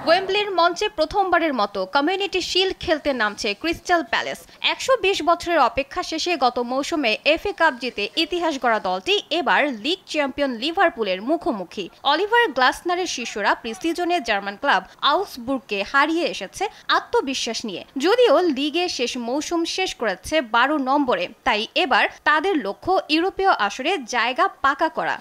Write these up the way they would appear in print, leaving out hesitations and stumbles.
ওয়েম্বলির মঞ্চে প্রথমবারের মতো কমিউনিটি শিল্ড খেলতে নামছে ক্রিস্টাল প্যালেস। ১২০ বছরের অপেক্ষা শেষে গত মৌসুমে এফএ কাপ জিতে ইতিহাস গড়া দলটি এবার লিগ চ্যাম্পিয়ন লিভারপুলের মুখোমুখি। অলিভার গ্লাসনারের শিষ্যরা প্রি-সিজনে জার্মান ক্লাব আউসবুর্গকে হারিয়ে এসেছে আত্মবিশ্বাস নিয়ে। যদিও লিগে শেষ মৌসুম শেষ করেছে ১২ নম্বরে, তাই এবার তাদের লক্ষ্য ইউরোপীয় আসরে জায়গা পাকা করা।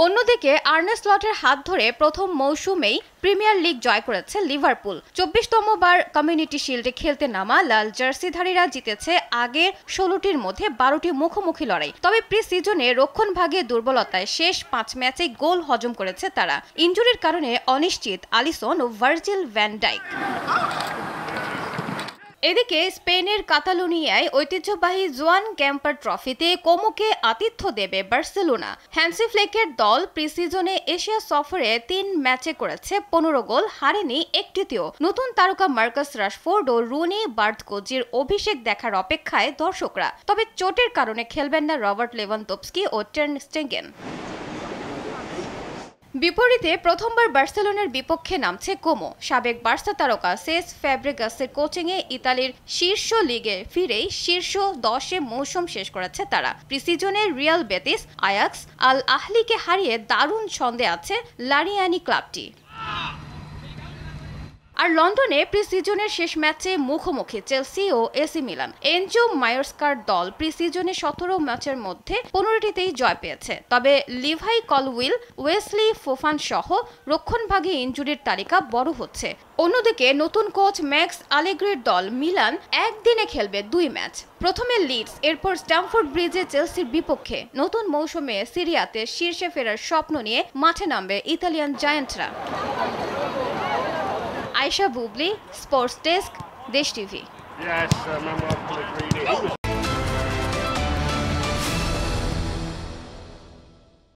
অন্যদিকে আর্নে স্লটের হাত ধরে প্রথম মৌসুমেই প্রিমিয়ার লিগ জয় করেছে লিভারপুল। ২৪তম বার কমিউনিটি শিল্ডে খেলতে নামা লাল জার্সিধারীরা জিতেছে আগের ১৬টির মধ্যে ১২টি মুখোমুখি লড়াই। তবে প্রি সিজনে রক্ষণভাগে দুর্বলতায় শেষ ৫ ম্যাচে গোল হজম করেছে তারা। ইনজুরির কারণে অনিশ্চিত আলিসন ও ভার্জিল ভ্যান ডাইক। এদিকে স্পেনের কাতালোনিয়ায় ঐতিহ্যবাহী জোয়ান ক্যাম্পার ট্রফিতে কোমোকে আতিথ্য দেবে বার্সেলোনা। হ্যান্সি ফ্লেকের দল প্রি-সিজনে এশিয়া সফরে ৩ ম্যাচে করেছে ১৫ গোল, হারেনি একটিতেও। নতুন তারকা মার্কাস রাশফোর্ড ও রুনি বার্থকোজির অভিষেক দেখার অপেক্ষায় দর্শকরা। তবে চোটের কারণে খেলবেন না রবার্ট লেভানদোভস্কি ও টার স্টেগেন। বিপরীতে প্রথমবার বার্সেলোনার বিপক্ষে নামছে কোমো। সাবেক বার্সা তারকা সেস ফ্যাব্রিগাসের কোচিংয়ে ইতালির শীর্ষ লিগে ফিরেই শীর্ষ ১০-এ মৌসুম শেষ করেছে তারা। প্রি-সিজনে রিয়াল বেতিস, আয়াক্স, আল আহলিকে হারিয়ে দারুণ ছন্দে আছে লারিয়ানি ক্লাবটি। আর লন্ডনে প্রি-সিজনের শেষ ম্যাচে মুখোমুখি চেলসি ও এসি মিলান। এনজো মায়োর্কার দল প্রি-সিজনে ১৭ ম্যাচের মধ্যে ১৫টিতেই জয় পেয়েছে। তবে লিভাই কলউইল, ওয়েসলি ফোফান সহ রক্ষণভাগে ইনজুরির তালিকা বড় হচ্ছে। অন্যদিকে নতুন কোচ ম্যাক্স আলেগ্রির দল মিলান একদিনে খেলবে ২ ম্যাচ। প্রথমে লিডস, এরপর স্ট্যামফোর্ড ব্রিজে চেলসির বিপক্ষে। নতুন মৌসুমে সিরিয়াতে শীর্ষে ফেরার স্বপ্ন নিয়ে মাঠে নামবে ইতালিয়ান জায়ান্টরা। Ayesha Bubly, sports desk, Desh TV.